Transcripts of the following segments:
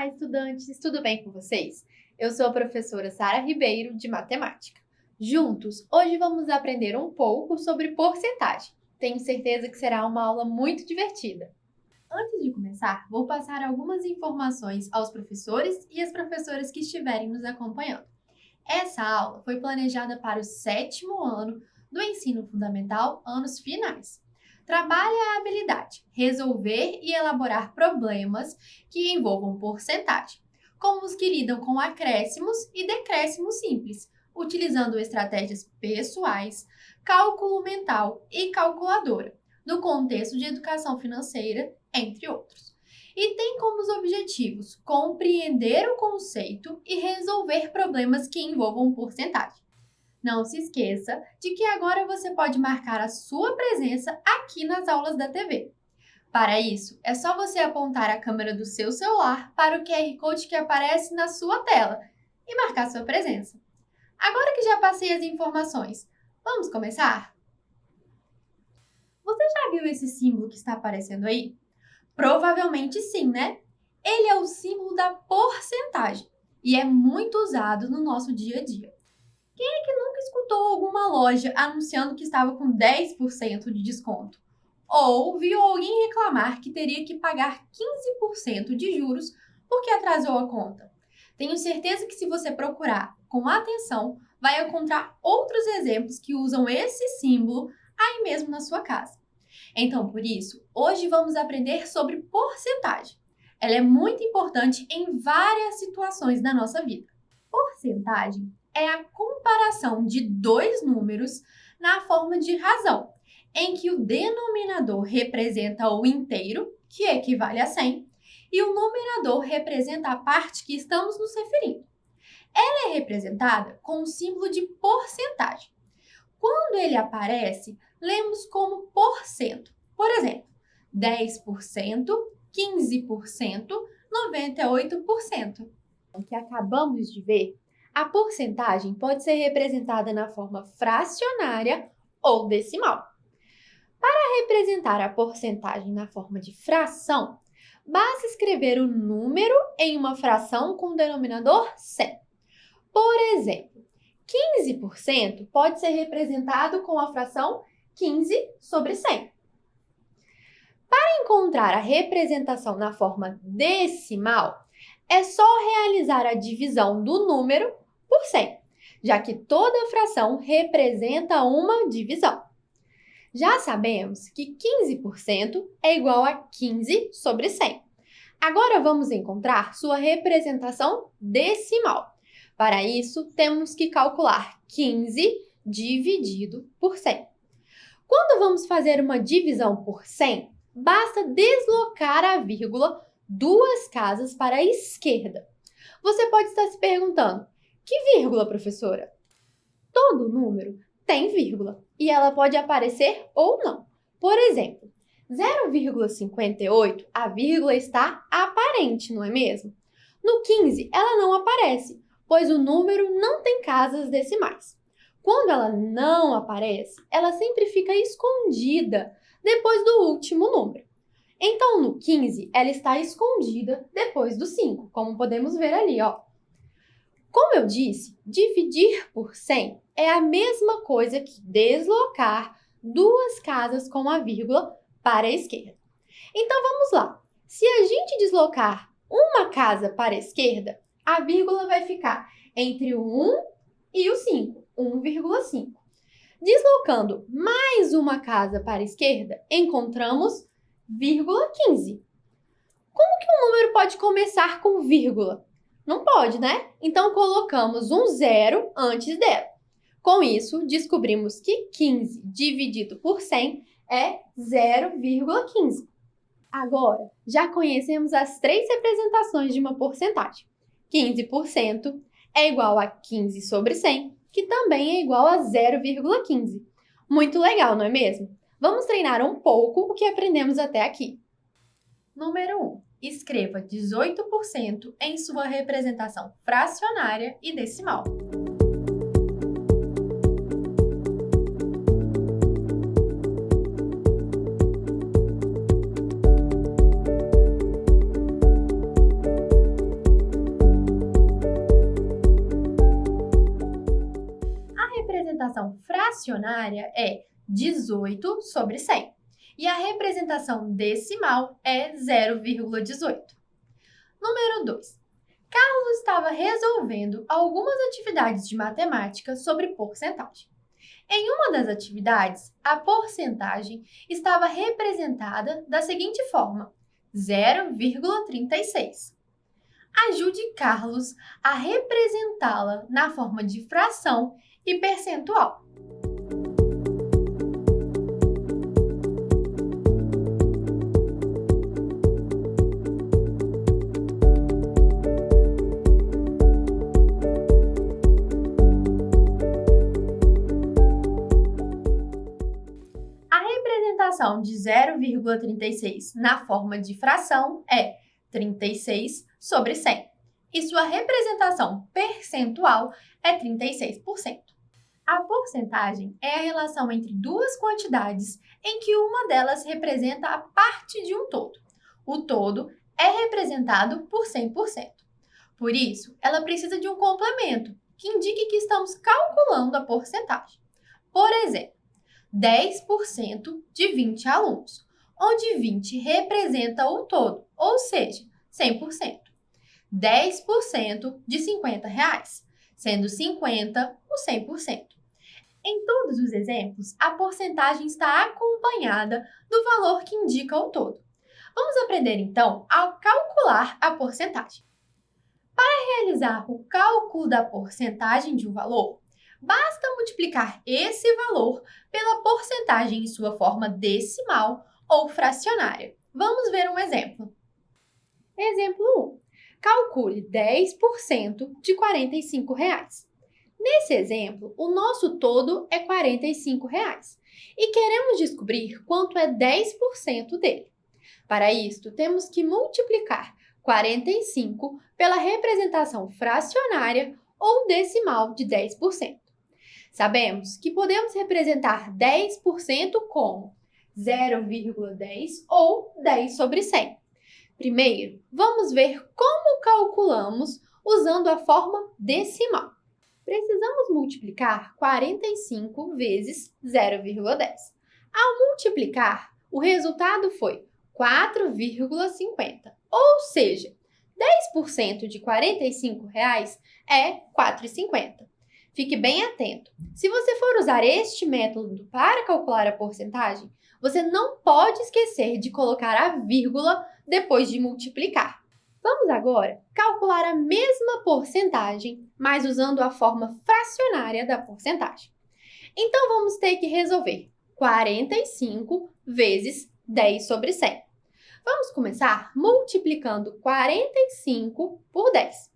estudantes! Tudo bem com vocês? Eu sou a professora Sara Ribeiro, de Matemática. Juntos, hoje vamos aprender um pouco sobre porcentagem. Tenho certeza que será uma aula muito divertida. Antes de começar, vou passar algumas informações aos professores e às professoras que estiverem nos acompanhando. Essa aula foi planejada para o 7º ano do ensino fundamental, anos finais. Trabalhe a habilidade, resolver e elaborar problemas que envolvam porcentagem, como os que lidam com acréscimos e decréscimos simples, utilizando estratégias pessoais, cálculo mental e calculadora, no contexto de educação financeira, entre outros. E tem como os objetivos compreender o conceito e resolver problemas que envolvam porcentagem. Não se esqueça de que agora você pode marcar a sua presença aqui nas aulas da TV. Para isso, é só você apontar a câmera do seu celular para o QR Code que aparece na sua tela e marcar sua presença. Agora que já passei as informações, vamos começar? Você já viu esse símbolo que está aparecendo aí? Provavelmente sim, né? Ele é o símbolo da porcentagem e é muito usado no nosso dia a dia. Quem é que nunca escutou alguma loja anunciando que estava com 10% de desconto? Ou viu alguém reclamar que teria que pagar 15% de juros porque atrasou a conta? Tenho certeza que se você procurar com atenção, vai encontrar outros exemplos que usam esse símbolo aí mesmo na sua casa. Então, por isso, hoje vamos aprender sobre porcentagem. Ela é muito importante em várias situações da nossa vida. Porcentagem é a comparação de dois números na forma de razão, em que o denominador representa o inteiro, que equivale a 100, e o numerador representa a parte que estamos nos referindo. Ela é representada com o símbolo de porcentagem. Quando ele aparece, lemos como porcento. Por exemplo, 10%, 15%, 98%. O que acabamos de ver, a porcentagem pode ser representada na forma fracionária ou decimal. Para representar a porcentagem na forma de fração, basta escrever o número em uma fração com o denominador 100. Por exemplo, 15% pode ser representado com a fração 15 sobre 100. Para encontrar a representação na forma decimal, é só realizar a divisão do número por 100, já que toda fração representa uma divisão. Já sabemos que 15% é igual a 15 sobre 100. Agora vamos encontrar sua representação decimal. Para isso, temos que calcular 15 dividido por 100. Quando vamos fazer uma divisão por 100, basta deslocar a vírgula 2 casas para a esquerda. Você pode estar se perguntando, que vírgula, professora? Todo número tem vírgula e ela pode aparecer ou não. Por exemplo, 0,58, a vírgula está aparente, não é mesmo? No 15, ela não aparece, pois o número não tem casas decimais. Quando ela não aparece, ela sempre fica escondida depois do último número. Então, no 15, ela está escondida depois do 5, como podemos ver ali, ó. Como eu disse, dividir por 100 é a mesma coisa que deslocar 2 casas com a vírgula para a esquerda. Então, vamos lá. Se a gente deslocar uma casa para a esquerda, a vírgula vai ficar entre o 1 e o 5, 1,5. Deslocando mais uma casa para a esquerda, encontramos vírgula 15. Como que um número pode começar com vírgula? Não pode, né? Então, colocamos um zero antes dela. Com isso, descobrimos que 15 dividido por 100 é 0,15. Agora, já conhecemos as 3 representações de uma porcentagem. 15% é igual a 15 sobre 100, que também é igual a 0,15. Muito legal, não é mesmo? Vamos treinar um pouco o que aprendemos até aqui. Número 1. Escreva 18% em sua representação fracionária e decimal. fracionária é 18 sobre 100. E a representação decimal é 0,18. Número 2. Carlos estava resolvendo algumas atividades de matemática sobre porcentagem. Em uma das atividades, a porcentagem estava representada da seguinte forma: 0,36. Ajude Carlos a representá-la na forma de fração e percentual. A representação de 0,36 na forma de fração é 36 sobre 100. E sua representação percentual é 36%. A porcentagem é a relação entre duas quantidades em que uma delas representa a parte de um todo. O todo é representado por 100%. Por isso, ela precisa de um complemento que indique que estamos calculando a porcentagem. Por exemplo, 10% de 20 alunos, onde 20 representa o todo, ou seja, 100%. 10% de R$50, sendo 50 o 100%. Em todos os exemplos, a porcentagem está acompanhada do valor que indica o todo. Vamos aprender então a calcular a porcentagem. Para realizar o cálculo da porcentagem de um valor, basta multiplicar esse valor pela porcentagem em sua forma decimal ou fracionária. Vamos ver um exemplo. Exemplo 1. Calcule 10% de R$45. Nesse exemplo, o nosso todo é R$45 e queremos descobrir quanto é 10% dele. Para isto, temos que multiplicar 45 pela representação fracionária ou decimal de 10%. Sabemos que podemos representar 10% como 0,10 ou 10 sobre 100. Primeiro, vamos ver como calculamos usando a forma decimal. Precisamos multiplicar 45 vezes 0,10. Ao multiplicar, o resultado foi 4,50, ou seja, 10% de R$45 é R$4,50. Fique bem atento. Se você for usar este método para calcular a porcentagem, você não pode esquecer de colocar a vírgula depois de multiplicar. Vamos agora calcular a mesma porcentagem, mas usando a forma fracionária da porcentagem. Então, vamos ter que resolver 45 vezes 10 sobre 100. Vamos começar multiplicando 45 por 10.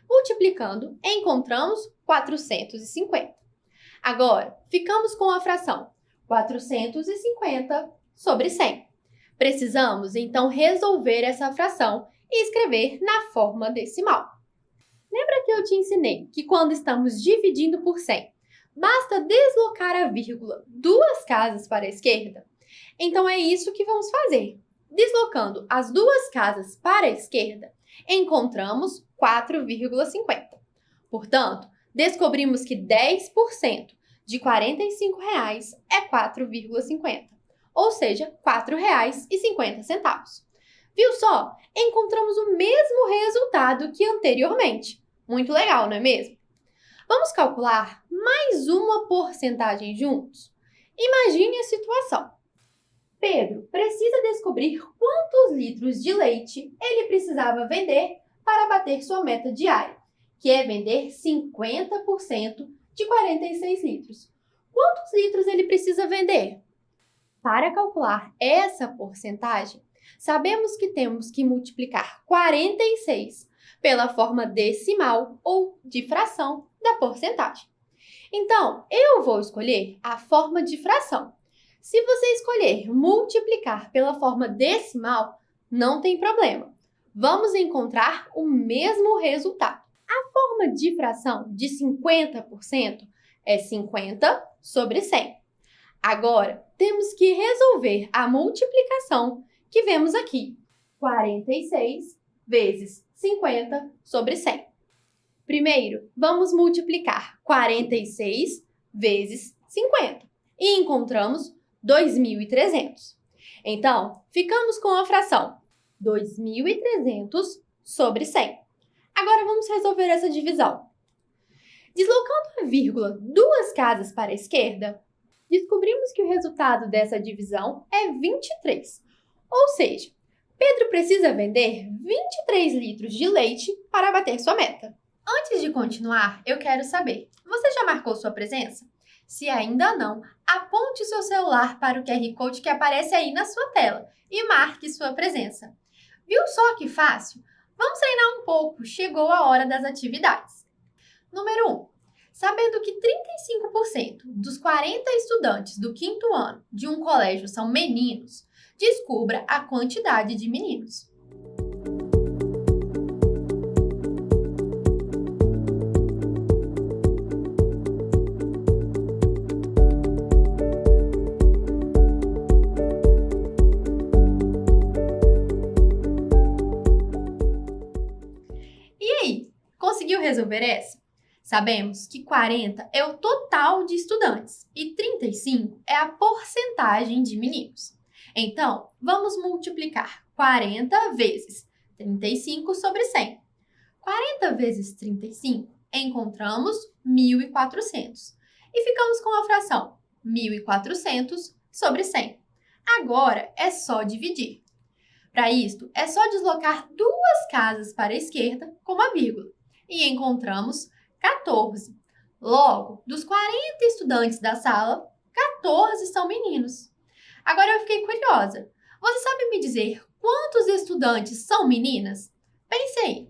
Multiplicando, encontramos 450. Agora, ficamos com a fração 450 sobre 100. Precisamos, então, resolver essa fração e escrever na forma decimal. Lembra que eu te ensinei que quando estamos dividindo por 100, basta deslocar a vírgula 2 casas para a esquerda? Então, é isso que vamos fazer. Deslocando as 2 casas para a esquerda, encontramos 4,50. Portanto, descobrimos que 10% de R$45 é 4,50, ou seja, R$4,50. Viu só? Encontramos o mesmo resultado que anteriormente. Muito legal, não é mesmo? Vamos calcular mais uma porcentagem juntos? Imagine a situação. Pedro precisa descobrir quantos litros de leite ele precisava vender para bater sua meta diária, que é vender 50% de 46 litros. Quantos litros ele precisa vender? Para calcular essa porcentagem, sabemos que temos que multiplicar 46 pela forma decimal ou de fração da porcentagem. Então, eu vou escolher a forma de fração. Se você escolher multiplicar pela forma decimal, não tem problema. Vamos encontrar o mesmo resultado. A forma de fração de 50% é 50 sobre 100. Agora, temos que resolver a multiplicação que vemos aqui. 46 vezes 50 sobre 100. Primeiro, vamos multiplicar 46 vezes 50 e encontramos 2.300. Então, ficamos com a fração 2.300 sobre 100. Agora vamos resolver essa divisão. Deslocando a vírgula 2 casas para a esquerda, descobrimos que o resultado dessa divisão é 23. Ou seja, Pedro precisa vender 23 litros de leite para bater sua meta. Antes de continuar, eu quero saber, você já marcou sua presença? Se ainda não, aponte o seu celular para o QR Code que aparece aí na sua tela e marque sua presença. Viu só que fácil? Vamos treinar um pouco, chegou a hora das atividades. Número 1. Sabendo que 35% dos 40 estudantes do 5º ano de um colégio são meninos, descubra a quantidade de meninos. E aí, conseguiu resolver essa? Sabemos que 40 é o total de estudantes e 35 é a porcentagem de meninos. Então, vamos multiplicar 40 vezes 35 sobre 100. 40 vezes 35, encontramos 1.400. E ficamos com a fração 1.400 sobre 100. Agora é só dividir. Para isto, é só deslocar 2 casas para a esquerda com uma vírgula. E encontramos 14. Logo, dos 40 estudantes da sala, 14 são meninos. Agora eu fiquei curiosa. Você sabe me dizer quantos estudantes são meninas? Pense aí.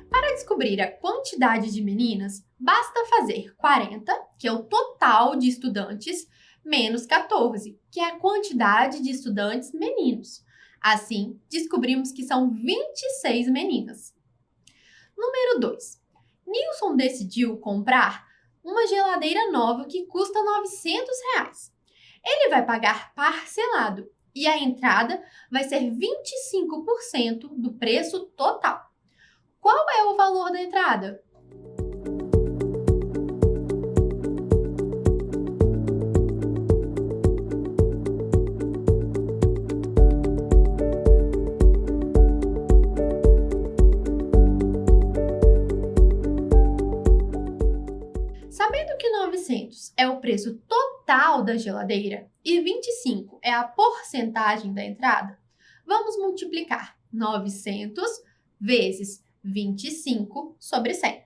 Para descobrir a quantidade de meninas, basta fazer 40, que é o total de estudantes, menos 14, que é a quantidade de estudantes meninos. Assim, descobrimos que são 26 meninas. Número 2. Nilson decidiu comprar uma geladeira nova que custa R$900. Ele vai pagar parcelado e a entrada vai ser 25% do preço total. Qual é o valor da entrada? Sabendo que 900 é o preço total da geladeira e 25 é a porcentagem da entrada, vamos multiplicar 900 vezes 25 sobre 100.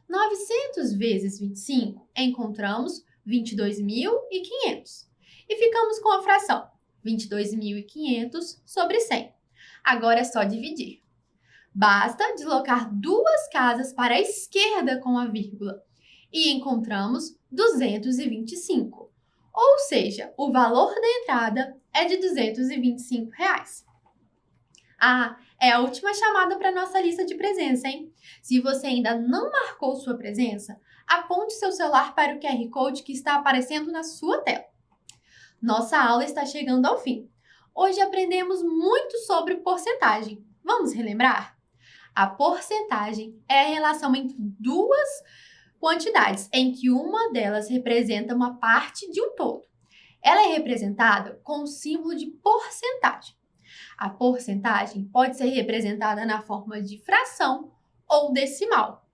900 vezes 25, encontramos 22.500. E ficamos com a fração 22.500 sobre 100. Agora é só dividir. Basta deslocar 2 casas para a esquerda com a vírgula. E encontramos 225. Ou seja, o valor da entrada é de R$225. Ah, é a última chamada para nossa lista de presença, hein? Se você ainda não marcou sua presença, aponte seu celular para o QR Code que está aparecendo na sua tela. Nossa aula está chegando ao fim. Hoje aprendemos muito sobre porcentagem. Vamos relembrar? A porcentagem é a relação entre 2 quantidades, em que uma delas representa uma parte de um todo. Ela é representada com o símbolo de porcentagem. A porcentagem pode ser representada na forma de fração ou decimal.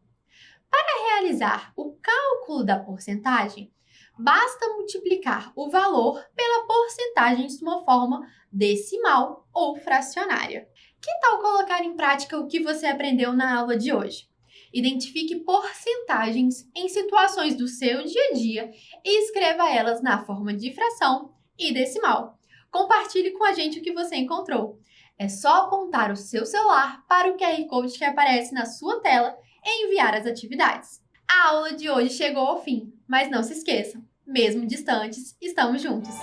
Para realizar o cálculo da porcentagem, basta multiplicar o valor pela porcentagem de uma forma decimal ou fracionária. Que tal colocar em prática o que você aprendeu na aula de hoje? Identifique porcentagens em situações do seu dia a dia e escreva elas na forma de fração e decimal. Compartilhe com a gente o que você encontrou. É só apontar o seu celular para o QR Code que aparece na sua tela e enviar as atividades. A aula de hoje chegou ao fim, mas não se esqueçam, mesmo distantes, estamos juntos!